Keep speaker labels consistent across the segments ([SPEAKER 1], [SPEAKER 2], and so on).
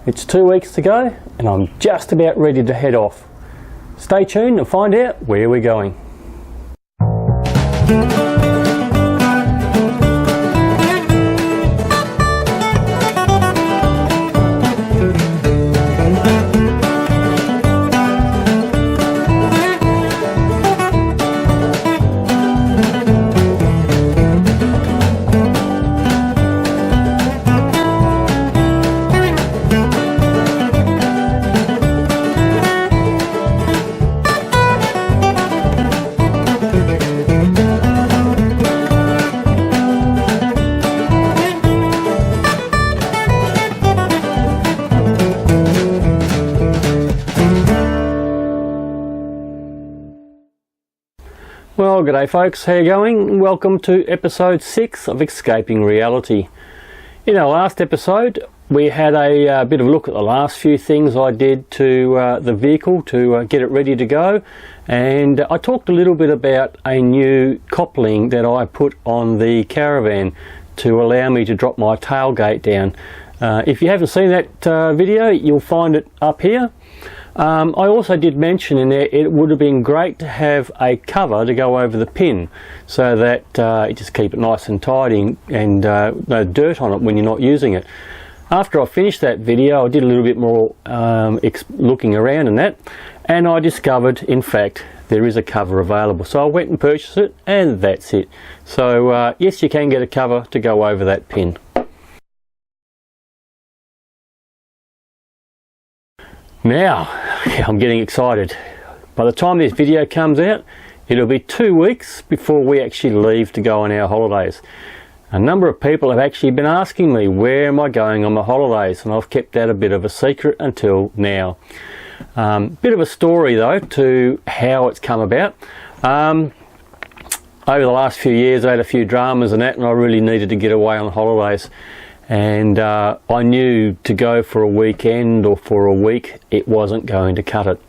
[SPEAKER 1] It's 2 weeks to go and I'm just about ready to head off. Stay tuned and find out where we're going. Well, g'day folks, how you going? Welcome to episode 6 of Escaping Reality. In our last episode, we had a bit of a look at the last few things I did to the vehicle to get it ready to go, and I talked a little bit about a new coupling that I put on the caravan to allow me to drop my tailgate down. If you haven't seen that video, you'll find it up here. I also did mention in there it would have been great to have a cover to go over the pin so that you just keep it nice and tidy and no dirt on it when you're not using it. After I finished that video, I did a little bit more looking around and that, and I discovered in fact there is a cover available. So I went and purchased it, and that's it. So yes, you can get a cover to go over that pin. Now, I'm getting excited. By the time this video comes out, it'll be 2 weeks before we actually leave to go on our holidays. A number of people have actually been asking me where am I going on my holidays, and I've kept that a bit of a secret until now. Bit of a story though to how it's come about. Over the last few years I had a few dramas and that, and I really needed to get away on holidays. And I knew to go for a weekend or for a week it wasn't going to cut it.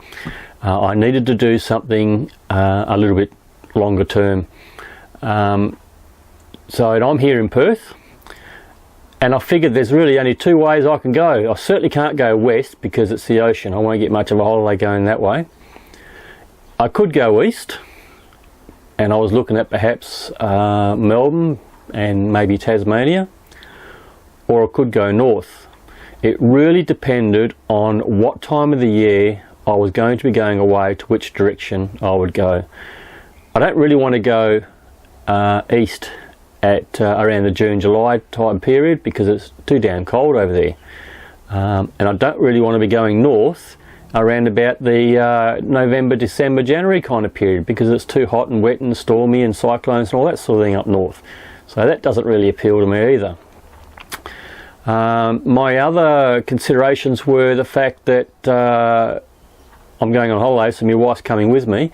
[SPEAKER 1] I needed to do something a little bit longer term. So I'm here in Perth, and I figured there's really only 2 ways I can go. I certainly can't go west because it's the ocean. I won't get much of a holiday going that way. I could go east, and I was looking at perhaps Melbourne and maybe Tasmania. Or I could go north. It really depended on what time of the year I was going to be going away, to which direction I would go. I don't really want to go east at around the June-July time period because it's too damn cold over there. And I don't really want to be going north around about the November, December, January kind of period because it's too hot and wet and stormy and cyclones and all that sort of thing up north. So that doesn't really appeal to me either. My other considerations were the fact that I'm going on holiday, so my wife's coming with me.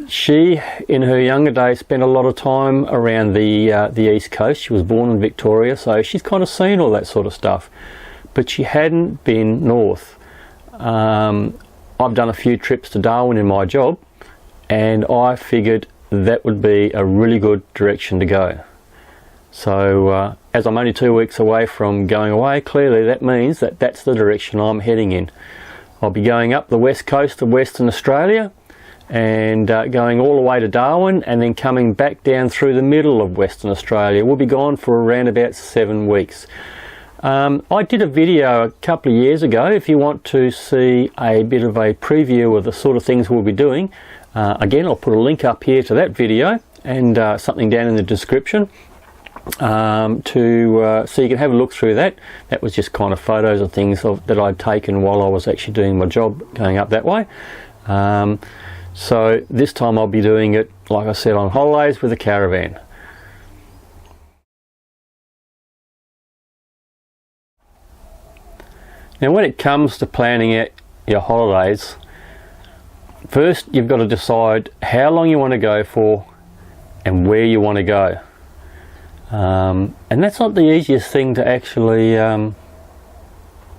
[SPEAKER 1] She, in her younger days, spent a lot of time around the East Coast. She was born in Victoria, so she's kind of seen all that sort of stuff. But she hadn't been north. I've done a few trips to Darwin in my job, and I figured that would be a really good direction to go. So as I'm only 2 weeks away from going away, clearly that means that that's the direction I'm heading in. I'll be going up the west coast of Western Australia and going all the way to Darwin, and then coming back down through the middle of Western Australia. We'll be gone for around about 7 weeks. I did a video a couple of years ago. If you want to see a bit of a preview of the sort of things we'll be doing, again I'll put a link up here to that video and something down in the description. So you can have a look through that. That was just kind of photos and things that I'd taken while I was actually doing my job going up that way. So this time I'll be doing it, like I said, on holidays with a caravan. Now when it comes to planning out your holidays, first you've got to decide how long you want to go for and where you want to go. And that's not the easiest thing to actually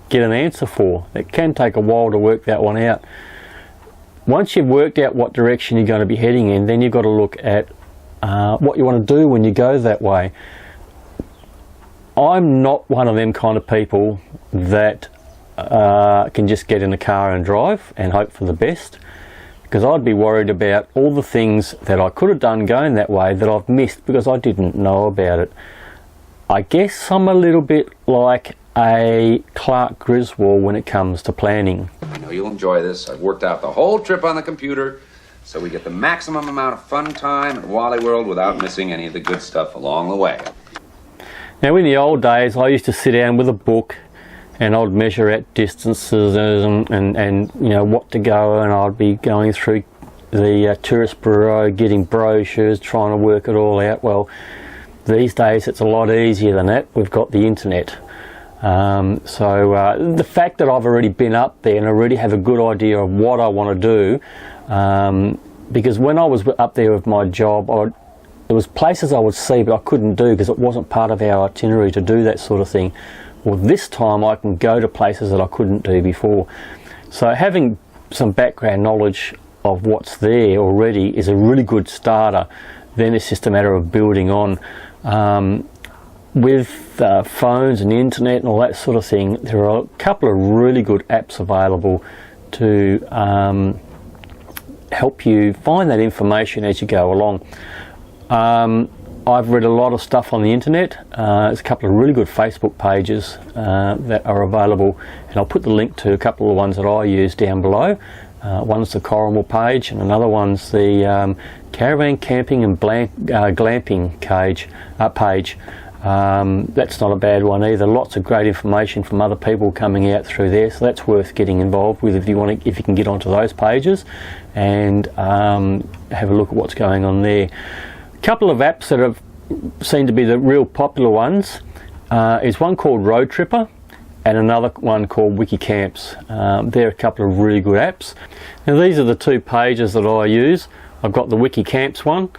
[SPEAKER 1] get an answer for. It can take a while to work that one out. Once you've worked out what direction you're going to be heading in, then you've got to look at what you want to do when you go that way. I'm not one of them kind of people that can just get in the car and drive and hope for the best, because I'd be worried about all the things that I could have done going that way that I've missed because I didn't know about it. I guess I'm a little bit like a Clark Griswold when it comes to planning.
[SPEAKER 2] I know you'll enjoy this. I've worked out the whole trip on the computer so we get the maximum amount of fun time at Wally World without missing any of the good stuff along the way.
[SPEAKER 1] Now, in the old days, I used to sit down with a book and I'd measure out distances and you know what to go, and I'd be going through the tourist bureau, getting brochures, trying to work it all out. Well, these days it's a lot easier than that. We've got the internet. So the fact that I've already been up there and already have a good idea of what I want to do, because when I was up there with my job, there was places I would see but I couldn't do because it wasn't part of our itinerary to do that sort of thing. Well, this time I can go to places that I couldn't do before. So having some background knowledge of what's there already is a really good starter. Then it's just a matter of building on. With phones and internet and all that sort of thing, there are a couple of really good apps available to help you find that information as you go along. I've read a lot of stuff on the internet. There's a couple of really good Facebook pages that are available, and I'll put the link to a couple of ones that I use down below. One's the Corrimal page, and another one's the caravan camping and glamping page. That's not a bad one either. Lots of great information from other people coming out through there, so that's worth getting involved with if you can get onto those pages and have a look at what's going on there. A couple of apps that have seemed to be the real popular ones is one called Road Tripper and another one called Wiki Camps. They're a couple of really good apps. Now, these are the two pages that I use. I've got the Wiki Camps one,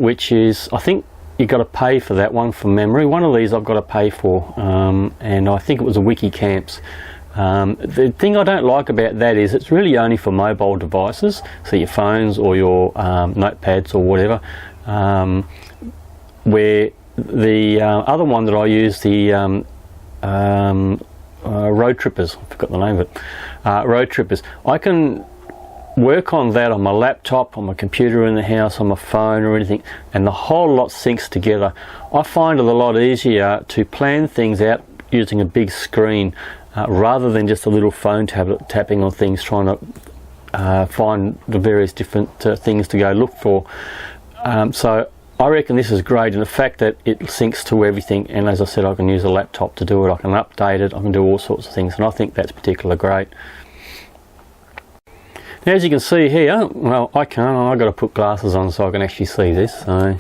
[SPEAKER 1] which is, I think you've got to pay for that one from memory. One of these I've got to pay for, and I think it was a Wiki Camps. The thing I don't like about that is it's really only for mobile devices, so your phones or your notepads or whatever, where the other one that I use, the Road Trippers, I forgot the name of it, Road Trippers, I can work on that on my laptop, on my computer in the house, on my phone or anything, and the whole lot syncs together. I find it a lot easier to plan things out using a big screen rather than just a little phone tablet tapping on things, trying to find the various different things to go look for. So I reckon this is great, and the fact that it syncs to everything, and as I said, I can use a laptop to do it, I can update it, I can do all sorts of things, and I think that's particularly great. Now, as you can see here, well, I can't, I've got to put glasses on so I can actually see this. So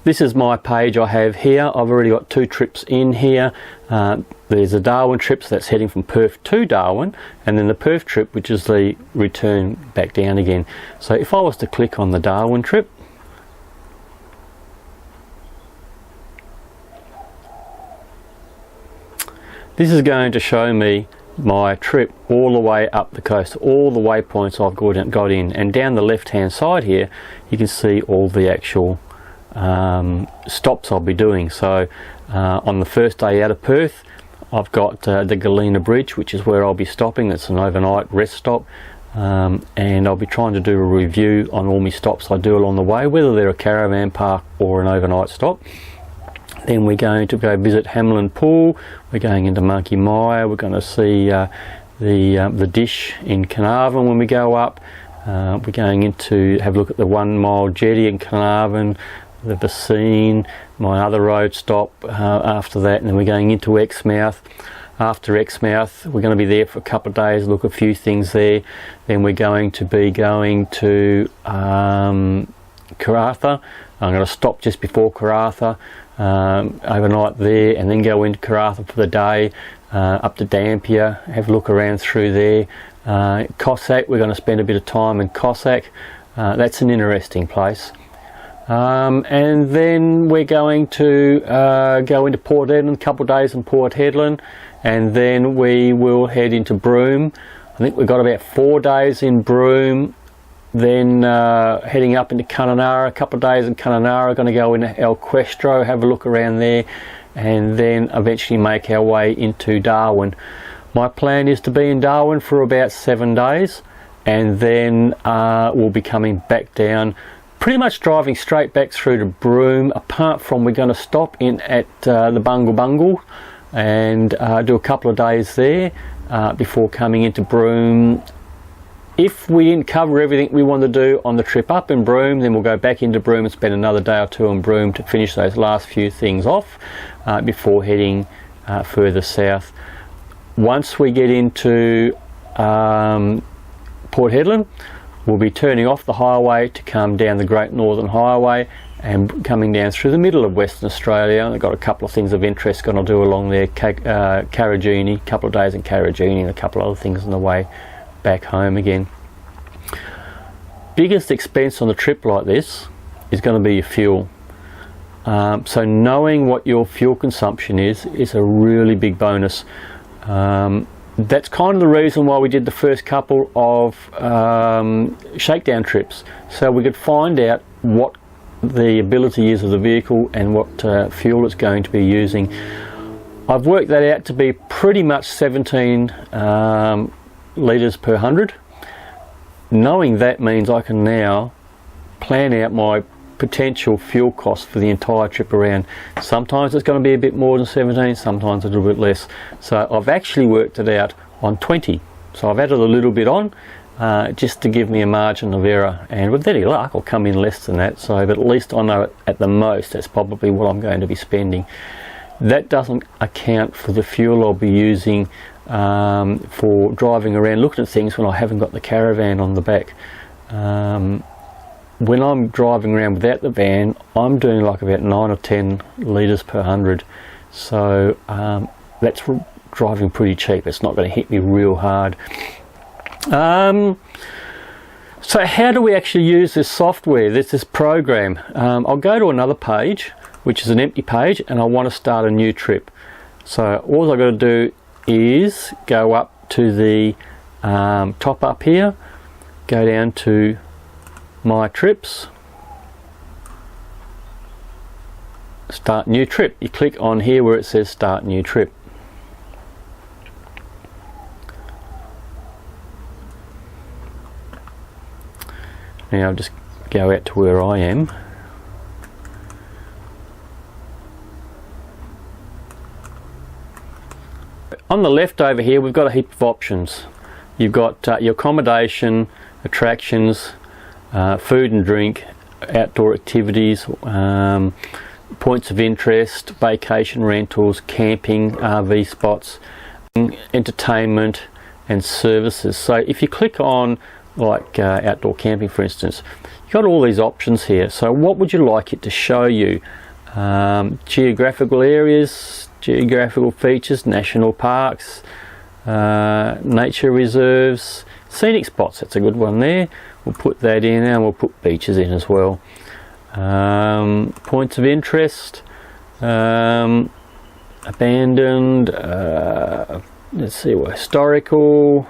[SPEAKER 1] this is my page I have here. I've already got 2 trips in here. There's a Darwin trip, so that's heading from Perth to Darwin, and then the Perth trip, which is the return back down again. So if I was to click on the Darwin trip, this is going to show me my trip all the way up the coast, all the waypoints I've got in, and down the left hand side here you can see all the actual stops I'll be doing. So on the first day out of Perth, I've got the Galena Bridge, which is where I'll be stopping. That's an overnight rest stop, and I'll be trying to do a review on all my stops I do along the way, whether they're a caravan park or an overnight stop. Then we're going to go visit Hamlin Pool, we're going into Monkey Mire, we're going to see the dish in Carnarvon when we go up, we're going into have a look at the 1 mile jetty in Carnarvon, the Bassine, my other road stop after that, and then we're going into Exmouth. After Exmouth we're going to be there for a couple of days, look at a few things there. Then we're going to be going to Karratha. I'm going to stop just before Karratha, overnight there, and then go into Karratha for the day, up to Dampier, have a look around through there. Cossack, we're going to spend a bit of time in Cossack. That's an interesting place. And then we're going to go into Port Hedland, a couple of days in Port Hedland, and then we will head into Broome. I think we've got about 4 days in Broome, then heading up into Kununarra, a couple of days in Kununarra, going to go into El Questro, have a look around there, and then eventually make our way into Darwin. My plan is to be in Darwin for about 7 days, and then we'll be coming back down, pretty much driving straight back through to Broome, apart from we're going to stop in at the Bungle Bungle and do a couple of days there before coming into Broome. If we didn't cover everything we want to do on the trip up in Broome, then we'll go back into Broome and spend another day or two in Broome to finish those last few things off before heading further south. Once we get into Port Hedland, we'll be turning off the highway to come down the Great Northern Highway and coming down through the middle of Western Australia. I've got a couple of things of interest going to do along there, Karajini, a couple of days in Karajini, and a couple of other things on the way back home again. Biggest expense on a trip like this is going to be your fuel. So knowing what your fuel consumption is a really big bonus. That's kind of the reason why we did the first couple of shakedown trips, so we could find out what the ability is of the vehicle and what fuel it's going to be using. I've worked that out to be pretty much 17 litres per 100. Knowing that means I can now plan out my potential fuel cost for the entire trip around. Sometimes it's going to be a bit more than 17, sometimes a little bit less. So I've actually worked it out on 20. So I've added a little bit on just to give me a margin of error, and with any luck I'll come in less than that. So but at least I know at the most that's probably what I'm going to be spending. That doesn't account for the fuel I'll be using for driving around looking at things when I haven't got the caravan on the back. When I'm driving around without the van, I'm doing like about 9 or 10 litres per 100. So that's driving pretty cheap. It's not going to hit me real hard. So how do we actually use this software, this program? I'll go to another page, which is an empty page, and I want to start a new trip. So all I've got to do is go up to the top up here, go down to my trips, start new trip. You click on here where it says start new trip. Now I'll just go out to where I am. On the left over here we've got a heap of options. You've got your accommodation, attractions, food and drink, outdoor activities, points of interest, vacation rentals, camping, RV spots, entertainment and services. So if you click on like outdoor camping for instance, you've got all these options here. So what would you like it to show you? Geographical areas, geographical features, national parks, nature reserves, scenic spots, that's a good one there. We'll put that in, and we'll put beaches in as well. Points of interest, abandoned, let's see, historical,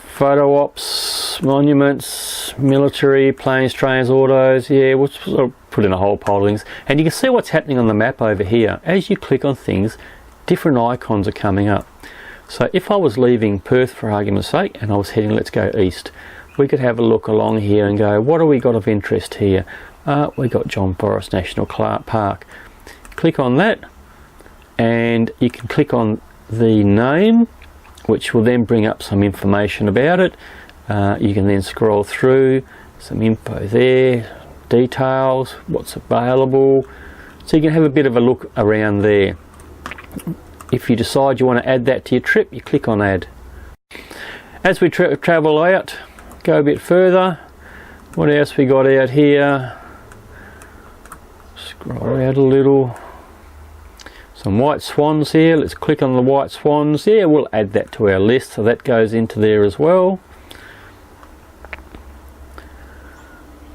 [SPEAKER 1] photo ops, monuments, military, planes, trains, autos. Yeah, we'll sort of put in a whole pile of things. And you can see what's happening on the map over here. As you click on things, different icons are coming up. So if I was leaving Perth for argument's sake and I was heading, let's go east, we could have a look along here and go, what have we got of interest here? We got John Forrest National Park. Click on that and you can click on the name, which will then bring up some information about it. You can then scroll through, some info there, details, what's available. So you can have a bit of a look around there. If you decide you want to add that to your trip, you click on add. As we travel out, go a bit further. What else we got out here? Scroll out a little. Some white swans here. Let's click on the white swans. Yeah, we'll add that to our list, so that goes into there as well.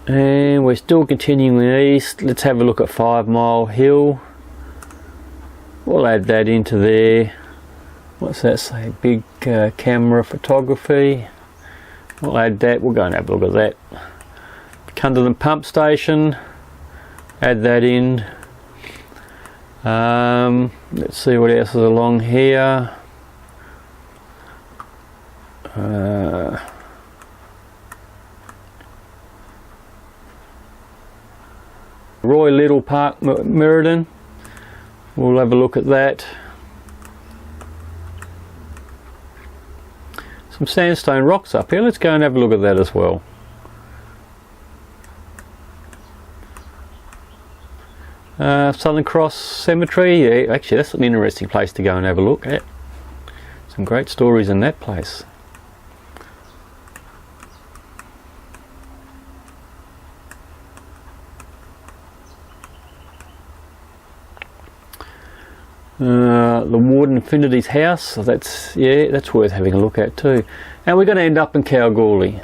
[SPEAKER 1] And we're still continuing east. Let's have a look at 5 Mile Hill. We'll add that into there. What's that say? Big camera photography. We'll add that. We'll go and have a look at that. Kununarra pump station. Add that in. Let's see what else is along here. Roy Little Park, Meriden. We'll have a look at that. Some sandstone rocks up here. Let's go and have a look at that as well. Southern Cross Cemetery. Yeah, actually, that's an interesting place to go and have a look at. Some great stories in that place. The Warden Infinity's house, so that's worth having a look at too. And we're going to end up in Kalgoorlie.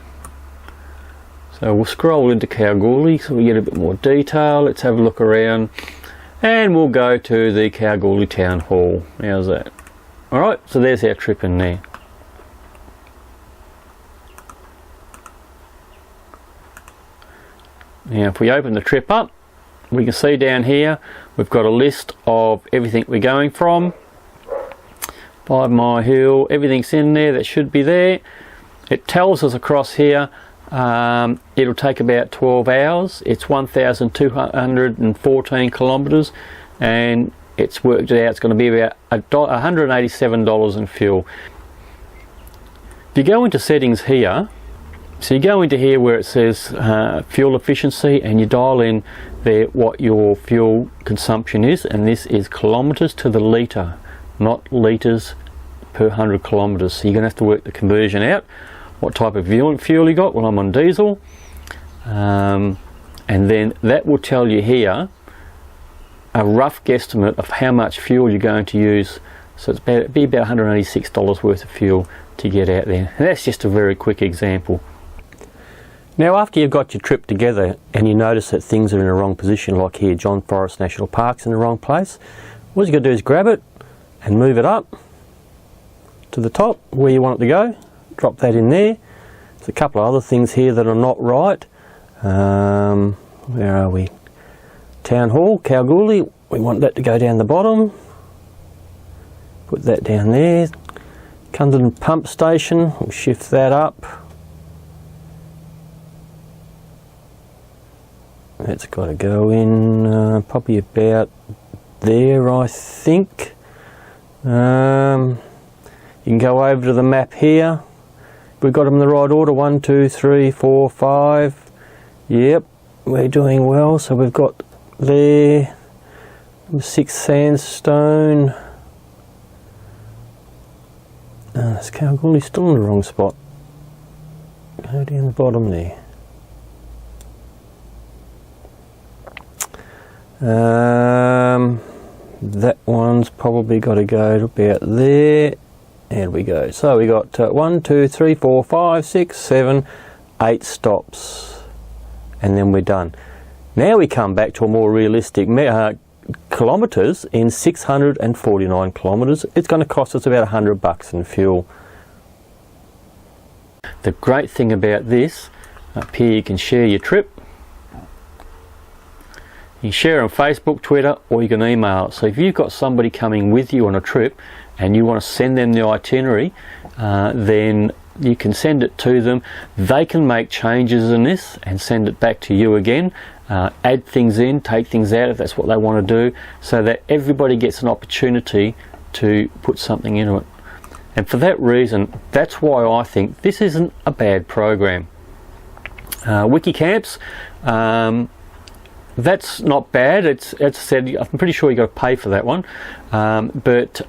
[SPEAKER 1] So we'll scroll into Kalgoorlie so we get a bit more detail. Let's have a look around and we'll go to the Kalgoorlie Town Hall. How's that? Alright, so there's our trip in there. Now if we open the trip up, we can see down here we've got a list of everything we're going from. 5 Mile Hill, everything's in there that should be there. It tells us across here it'll take about 12 hours. It's 1,214 kilometres and it's worked it out. It's going to be about $187 in fuel. If you go into settings here, so you go into here where it says fuel efficiency and you dial in there what your fuel consumption is, and this is kilometres to the litre, not litres per 100 kilometres. So you're going to have to work the conversion out. What type of fuel you got? Well, I'm on diesel, and then that will tell you here a rough guesstimate of how much fuel you're going to use. So it'd be about $186 worth of fuel to get out there, and that's just a very quick example. Now after you've got your trip together and you notice that things are in the wrong position, like here John Forrest National Park's in the wrong place, what you've got to do is grab it and move it up to the top where you want it to go. Drop that in there. There's a couple of other things here that are not right. Where are we? Town Hall, Kalgoorlie. We want that to go down the bottom. Put that down there. Kununarra pump station. We'll shift that up. That's got to go in probably about there, I think. You can go over to the map here. We've got them in the right order. 1, 2, 3, 4, 5. Yep, we're doing well. So we've got there number 6 sandstone. Is Kalgoorlie still in the wrong spot? Go down the bottom there. That one's probably got to go to about there. There we go. So we got 1, 2, 3, 4, 5, 6, 7, 8 stops, and then we're done. Now we come back to a more realistic kilometres. In 649 kilometres, it's going to cost us about $100 in fuel. The great thing about this, up here you can share your trip. You can share on Facebook, Twitter, or you can email. So if you've got somebody coming with you on a trip and you want to send them the itinerary, then you can send it to them. They can make changes in this and send it back to you again. Add things in, take things out if that's what they want to do, so that everybody gets an opportunity to put something into it. And for that reason, that's why I think this isn't a bad program. Wikicamps, that's not bad. It's, as I said, I'm pretty sure you got to pay for that one, but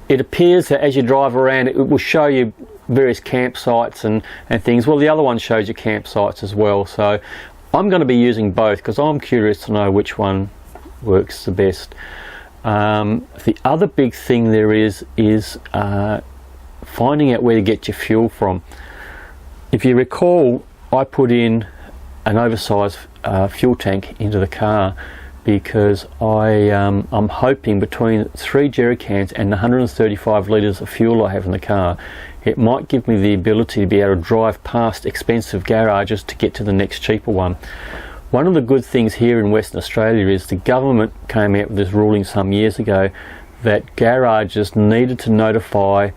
[SPEAKER 1] it appears that as you drive around it will show you various campsites and things. Well, the other one shows you campsites as well, so I'm going to be using both because I'm curious to know which one works the best. The other big thing there is finding out where to get your fuel from. If you recall, I put in an oversized fuel tank into the car, because I'm hoping between 3 jerry cans and 135 litres of fuel I have in the car, it might give me the ability to be able to drive past expensive garages to get to the next cheaper one. One of the good things here in Western Australia is the government came out with this ruling some years ago that garages needed to notify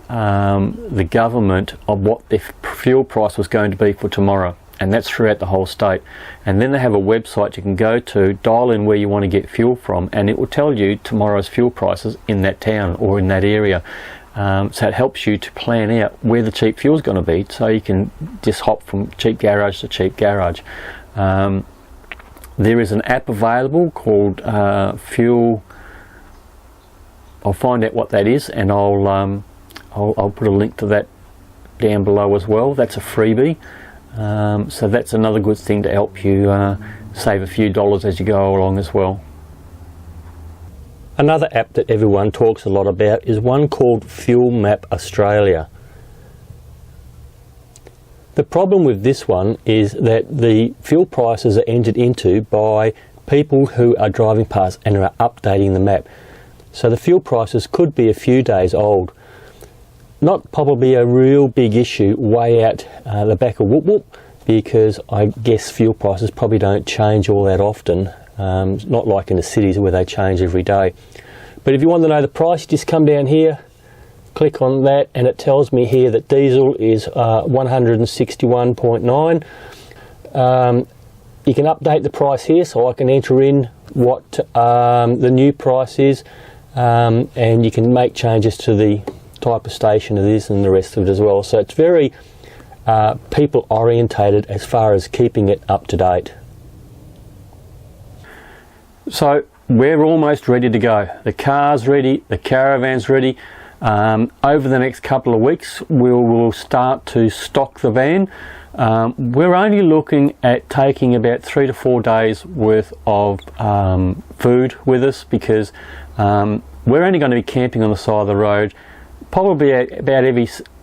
[SPEAKER 1] the government of what their fuel price was going to be for tomorrow, and that's throughout the whole state. And then they have a website you can go to, dial in where you want to get fuel from, and it will tell you tomorrow's fuel prices in that town or in that area. So it helps you to plan out where the cheap fuel is going to be, so you can just hop from cheap garage to cheap garage. There is an app available called Fuel. I'll find out what that is, and I'll put a link to that down below as well. That's a freebie, so that's another good thing to help you save a few dollars as you go along as well. Another app that everyone talks a lot about is one called Fuel Map Australia. The problem with this one is that the fuel prices are entered into by people who are driving past and are updating the map. So the fuel prices could be a few days old. Not probably a real big issue way out the back of Whoop Whoop, because I guess fuel prices probably don't change all that often. Not like in the cities where they change every day. But if you want to know the price, you just come down here, click on that, and it tells me here that diesel is 161.9. You can update the price here, so I can enter in what the new price is, and you can make changes to the type of station it is and the rest of it as well. So it's very people orientated as far as keeping it up to date. So we're almost ready to go. The car's ready, the caravan's ready. Over the next couple of weeks we'll start to stock the van. We're only looking at taking about 3 to 4 days worth of food with us, because we're only going to be camping on the side of the road probably about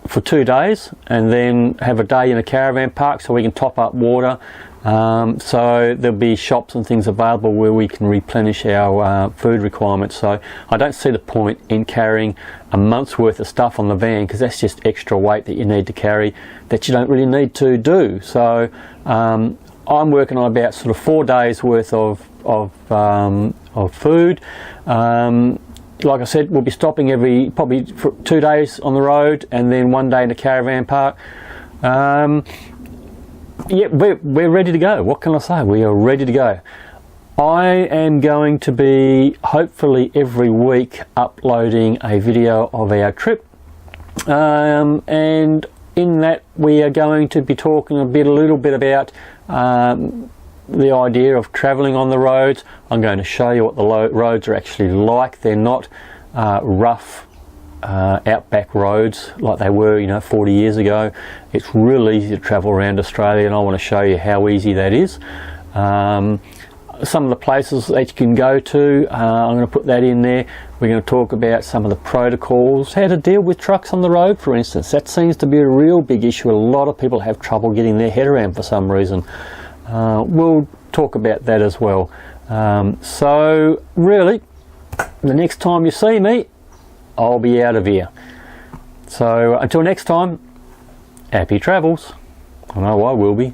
[SPEAKER 1] for 2 days, and then have a day in a caravan park so we can top up water. So there'll be shops and things available where we can replenish our food requirements. So I don't see the point in carrying a month's worth of stuff on the van, because that's just extra weight that you need to carry that you don't really need to do. So I'm working on about sort of 4 days worth of food. Like I said, we'll be stopping probably for 2 days on the road, and then 1 day in a caravan park. Yeah, we're ready to go. What can I say? We are ready to go. I am going to be hopefully every week uploading a video of our trip, and in that we are going to be talking a little bit about the idea of travelling on the roads. I'm going to show you what the roads are actually like. They're not rough outback roads like they were 40 years ago. It's really easy to travel around Australia, and I want to show you how easy that is. Some of the places that you can go to, I'm going to put that in there. We're going to talk about some of the protocols, how to deal with trucks on the road, for instance. That seems to be a real big issue. A lot of people have trouble getting their head around for some reason. We'll talk about that as well. So really, the next time you see me, I'll be out of here. So until next time, happy travels. I know I will be.